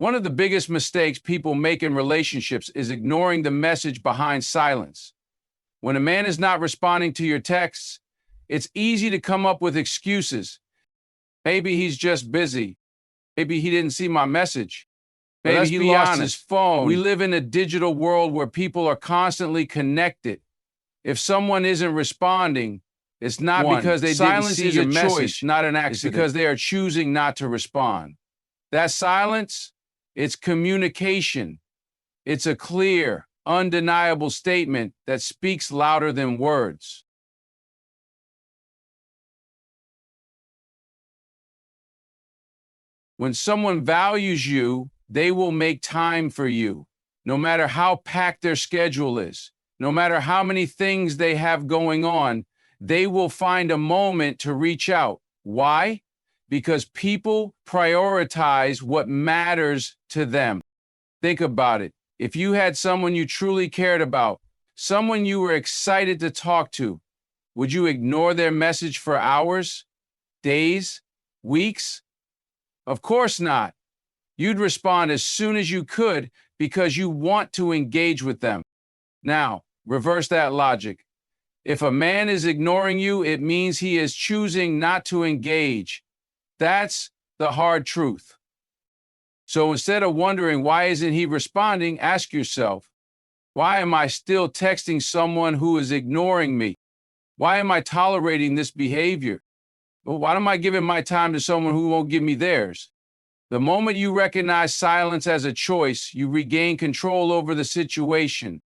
One of the biggest mistakes people make in relationships is ignoring the message behind silence. When a man is not responding to your texts, it's easy to come up with excuses. Maybe he's just busy. Maybe he didn't see my message. Maybe he lost his phone. We live in a digital world where people are constantly connected. If someone isn't responding, it's not because they didn't see your message, not an accident. It's because they are choosing not to respond. That silence, it's communication. It's a clear, undeniable statement that speaks louder than words. When someone values you, they will make time for you, no matter how packed their schedule is, no matter how many things they have going on, they will find a moment to reach out. Why? Because people prioritize what matters to them. Think about it. If you had someone you truly cared about, someone you were excited to talk to, would you ignore their message for hours, days, weeks? Of course not. You'd respond as soon as you could because you want to engage with them. Now, reverse that logic. If a man is ignoring you, it means he is choosing not to engage. That's the hard truth. So instead of wondering why isn't he responding, ask yourself, why am I still texting someone who is ignoring me? Why am I tolerating this behavior? Why am I giving my time to someone who won't give me theirs? The moment you recognize silence as a choice, you regain control over the situation.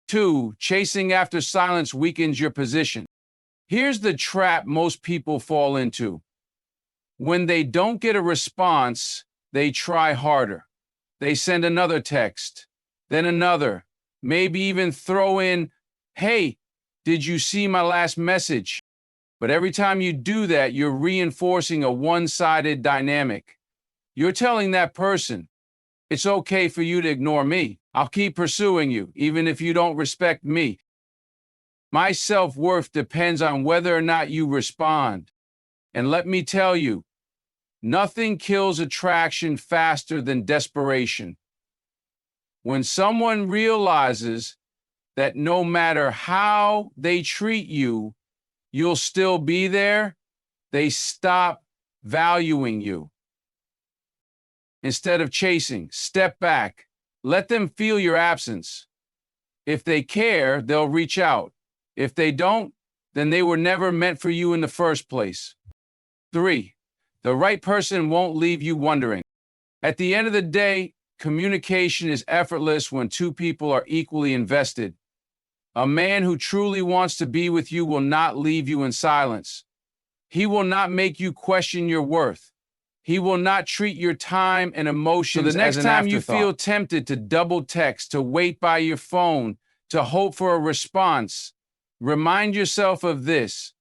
2, chasing after silence weakens your position. Here's the trap most people fall into. When they don't get a response, they try harder. They send another text, then another, maybe even throw in, "Hey, did you see my last message?" But every time you do that, you're reinforcing a one-sided dynamic. You're telling that person, it's okay for you to ignore me. I'll keep pursuing you, even if you don't respect me. My self-worth depends on whether or not you respond. And let me tell you, nothing kills attraction faster than desperation. When someone realizes that no matter how they treat you, you'll still be there, they stop valuing you. Instead of chasing, step back. Let them feel your absence. If they care, they'll reach out. If they don't, then they were never meant for you in the first place. 3, the right person won't leave you wondering. At the end of the day, communication is effortless when two people are equally invested. A man who truly wants to be with you will not leave you in silence. He will not make you question your worth. He will not treat your time and emotions as an afterthought. So the next time you feel tempted to double text, to wait by your phone, to hope for a response, remind yourself of this.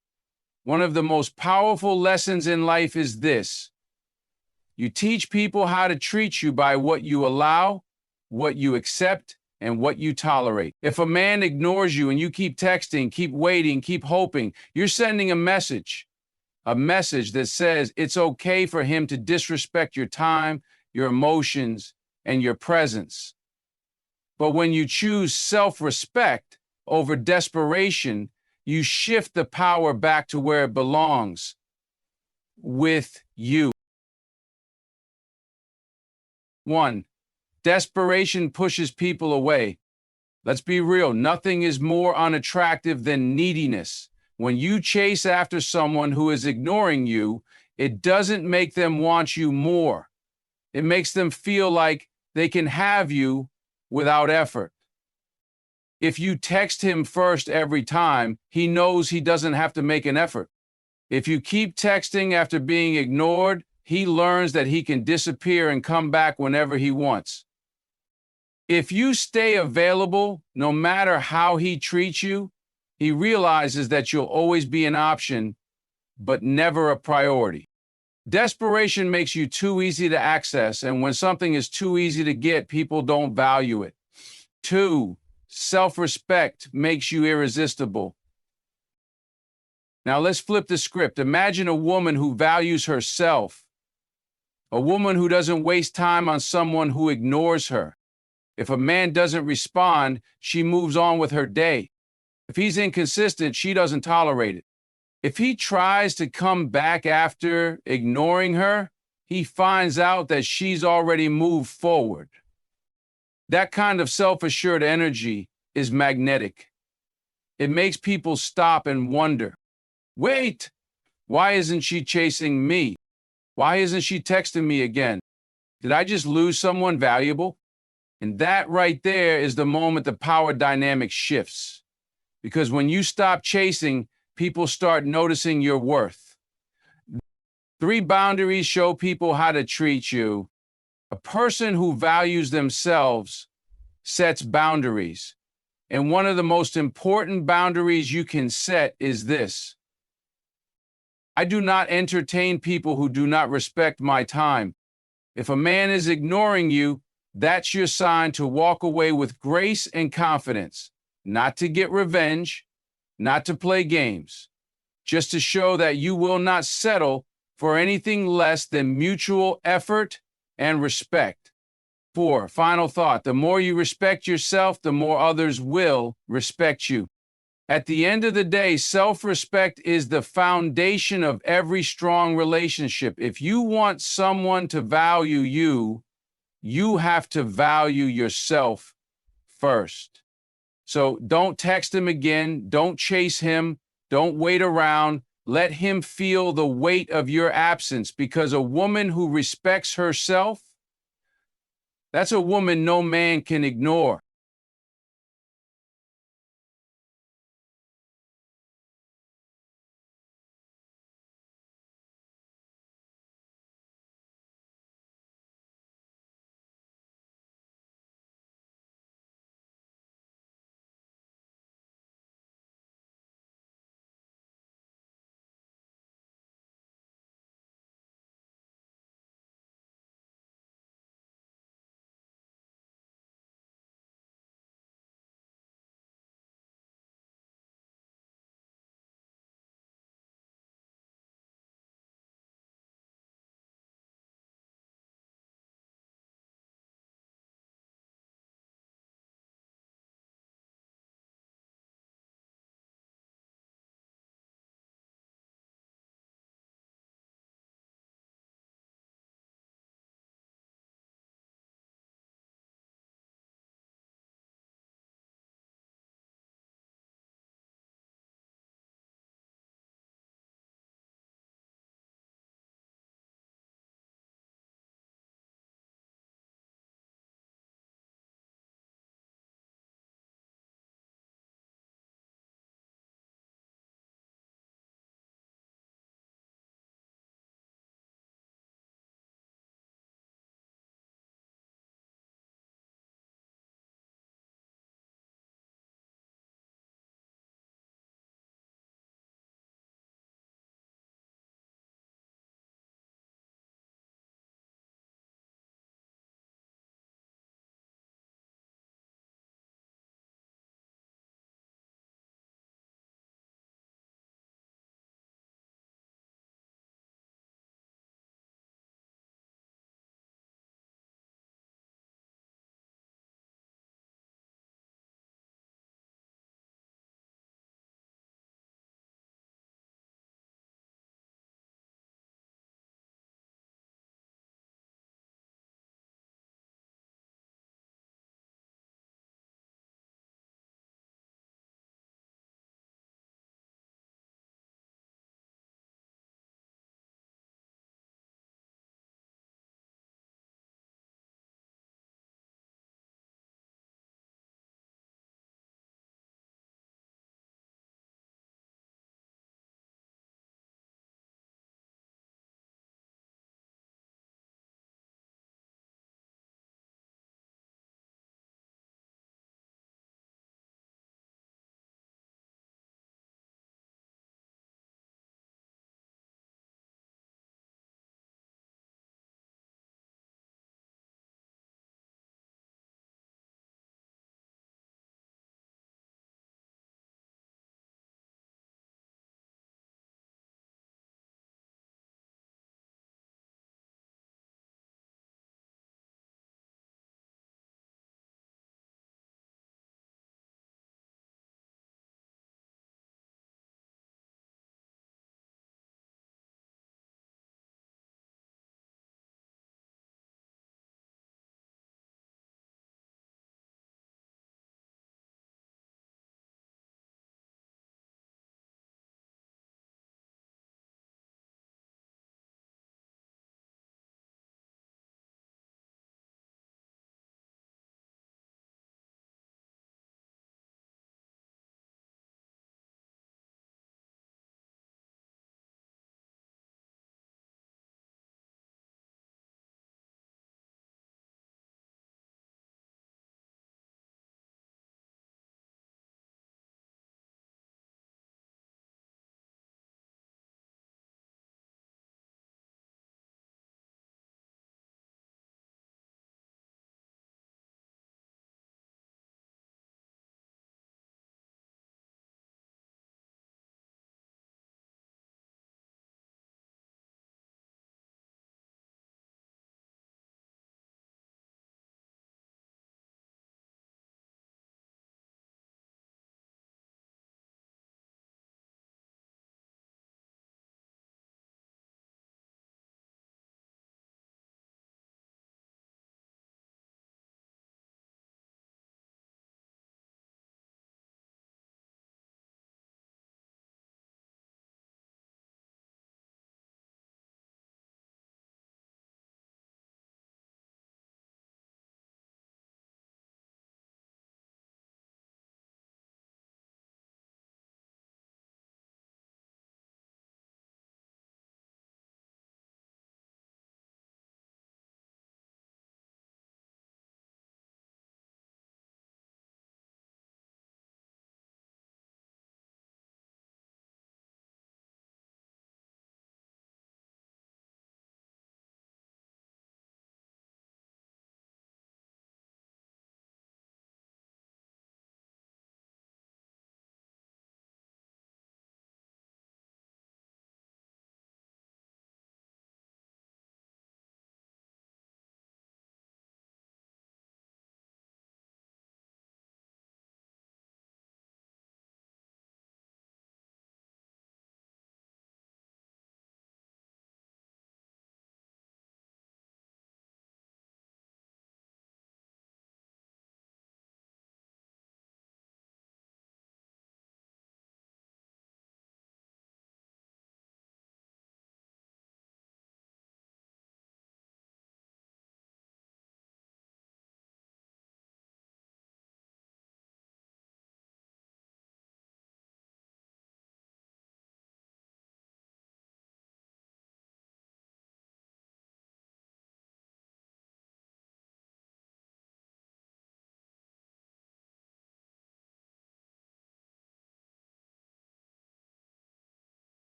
One of the most powerful lessons in life is this. You teach people how to treat you by what you allow, what you accept, and what you tolerate. If a man ignores you and you keep texting, keep waiting, keep hoping, you're sending a message that says it's okay for him to disrespect your time, your emotions, and your presence. But when you choose self-respect over desperation, you shift the power back to where it belongs, with you. 1, desperation pushes people away. Let's be real, nothing is more unattractive than neediness. When you chase after someone who is ignoring you, it doesn't make them want you more. It makes them feel like they can have you without effort. If you text him first every time, he knows he doesn't have to make an effort. If you keep texting after being ignored, he learns that he can disappear and come back whenever he wants. If you stay available, no matter how he treats you, he realizes that you'll always be an option, but never a priority. Desperation makes you too easy to access, and when something is too easy to get, people don't value it. 2, self-respect makes you irresistible. Now let's flip the script. Imagine a woman who values herself. A woman who doesn't waste time on someone who ignores her. If a man doesn't respond, she moves on with her day. If he's inconsistent, she doesn't tolerate it. If he tries to come back after ignoring her, he finds out that she's already moved forward. That kind of self assured energy is magnetic. It makes people stop and wonder, wait, why isn't she chasing me? Why isn't she texting me again? Did I just lose someone valuable? And that right there is the moment the power dynamic shifts. Because when you stop chasing, people start noticing your worth. 3 boundaries show people how to treat you. A person who values themselves sets boundaries. And one of the most important boundaries you can set is this: I do not entertain people who do not respect my time. If a man is ignoring you, that's your sign to walk away with grace and confidence, not to get revenge, not to play games, just to show that you will not settle for anything less than mutual effort and respect. 4, final thought: the more you respect yourself, the more others will respect you. At the end of the day, self respect is the foundation of every strong relationship. If you want someone to value you, you have to value yourself first. So don't text him again. Don't chase him. Don't wait around. Let him feel the weight of your absence, because a woman who respects herself, that's a woman no man can ignore.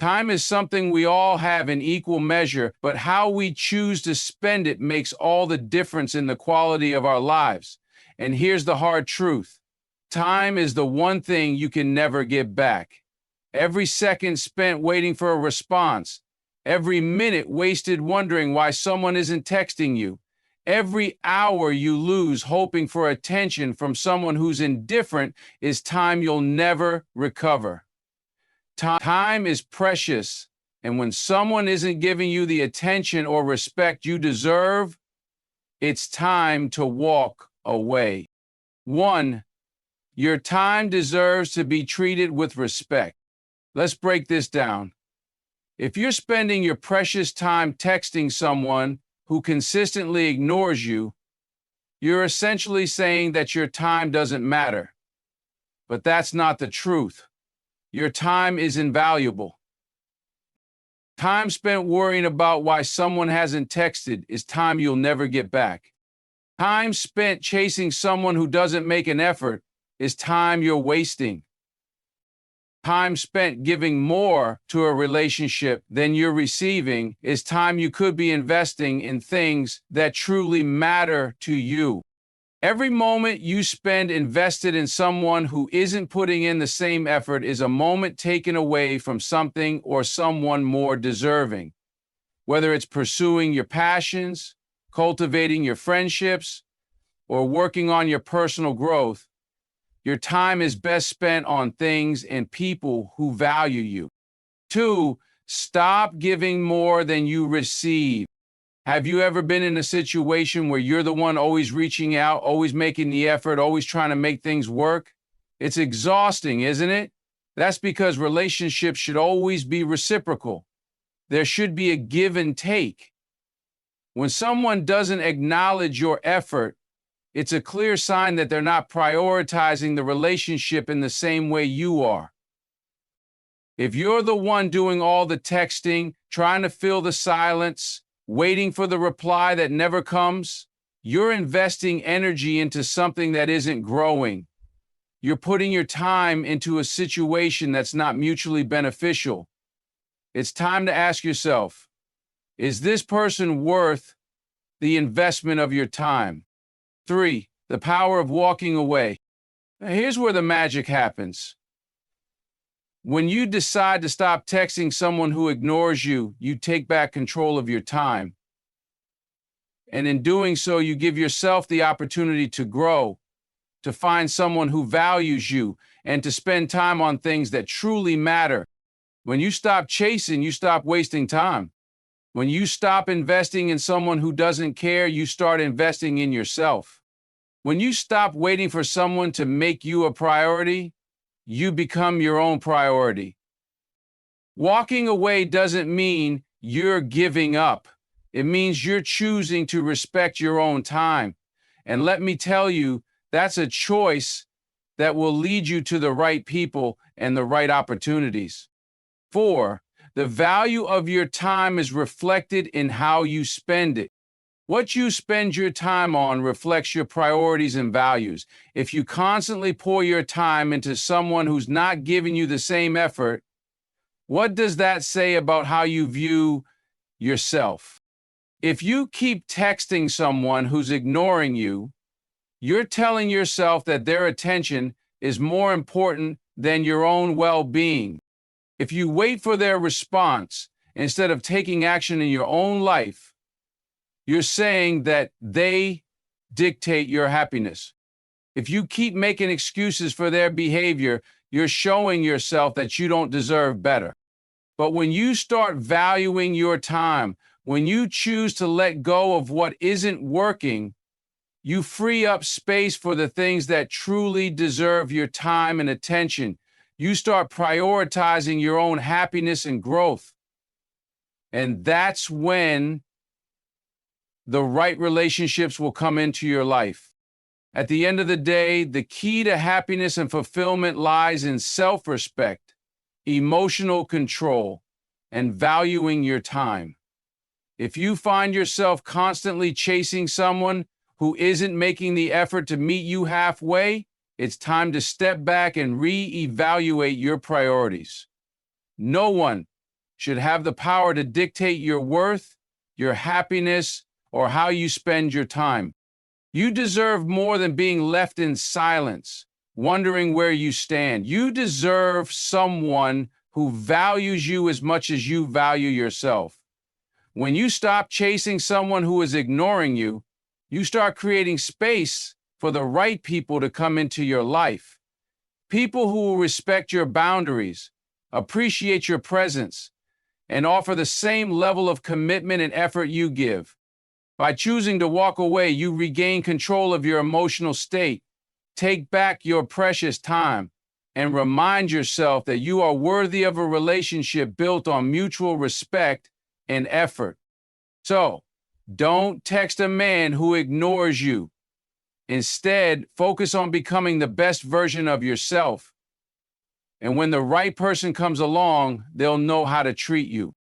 Time is something we all have in equal measure, but how we choose to spend it makes all the difference in the quality of our lives. And here's the hard truth. Time is the one thing you can never get back. Every second spent waiting for a response, every minute wasted wondering why someone isn't texting you, every hour you lose hoping for attention from someone who's indifferent is time you'll never recover. Time is precious, and when someone isn't giving you the attention or respect you deserve, it's time to walk away. 1. Your time deserves to be treated with respect. Let's break this down. If you're spending your precious time texting someone who consistently ignores you, you're essentially saying that your time doesn't matter. But that's not the truth. Your time is invaluable. Time spent worrying about why someone hasn't texted is time you'll never get back. Time spent chasing someone who doesn't make an effort is time you're wasting. Time spent giving more to a relationship than you're receiving is time you could be investing in things that truly matter to you. Every moment you spend invested in someone who isn't putting in the same effort is a moment taken away from something or someone more deserving. Whether it's pursuing your passions, cultivating your friendships, or working on your personal growth, your time is best spent on things and people who value you. 2, stop giving more than you receive. Have you ever been in a situation where you're the one always reaching out, always making the effort, always trying to make things work? It's exhausting, isn't it? That's because relationships should always be reciprocal. There should be a give and take. When someone doesn't acknowledge your effort, it's a clear sign that they're not prioritizing the relationship in the same way you are. If you're the one doing all the texting, trying to fill the silence, waiting for the reply that never comes, you're investing energy into something that isn't growing. You're putting your time into a situation that's not mutually beneficial. It's time to ask yourself, is this person worth the investment of your time? 3, the power of walking away. Now, here's where the magic happens. When you decide to stop texting someone who ignores you, you take back control of your time. And in doing so, you give yourself the opportunity to grow, to find someone who values you, and to spend time on things that truly matter. When you stop chasing, you stop wasting time. When you stop investing in someone who doesn't care, you start investing in yourself. When you stop waiting for someone to make you a priority, you become your own priority. Walking away doesn't mean you're giving up. It means you're choosing to respect your own time. And let me tell you, that's a choice that will lead you to the right people and the right opportunities. 4, the value of your time is reflected in how you spend it. What you spend your time on reflects your priorities and values. If you constantly pour your time into someone who's not giving you the same effort, what does that say about how you view yourself? If you keep texting someone who's ignoring you, you're telling yourself that their attention is more important than your own well-being. If you wait for their response instead of taking action in your own life, you're saying that they dictate your happiness. If you keep making excuses for their behavior, you're showing yourself that you don't deserve better. But when you start valuing your time, when you choose to let go of what isn't working, you free up space for the things that truly deserve your time and attention. You start prioritizing your own happiness and growth. And that's when the right relationships will come into your life. At the end of the day, the key to happiness and fulfillment lies in self-respect, emotional control, and valuing your time. If you find yourself constantly chasing someone who isn't making the effort to meet you halfway, it's time to step back and reevaluate your priorities. No one should have the power to dictate your worth, your happiness, or how you spend your time. You deserve more than being left in silence, wondering where you stand. You deserve someone who values you as much as you value yourself. When you stop chasing someone who is ignoring you, you start creating space for the right people to come into your life. People who will respect your boundaries, appreciate your presence, and offer the same level of commitment and effort you give. By choosing to walk away, you regain control of your emotional state, take back your precious time, and remind yourself that you are worthy of a relationship built on mutual respect and effort. So, don't text a man who ignores you. Instead, focus on becoming the best version of yourself. And when the right person comes along, they'll know how to treat you.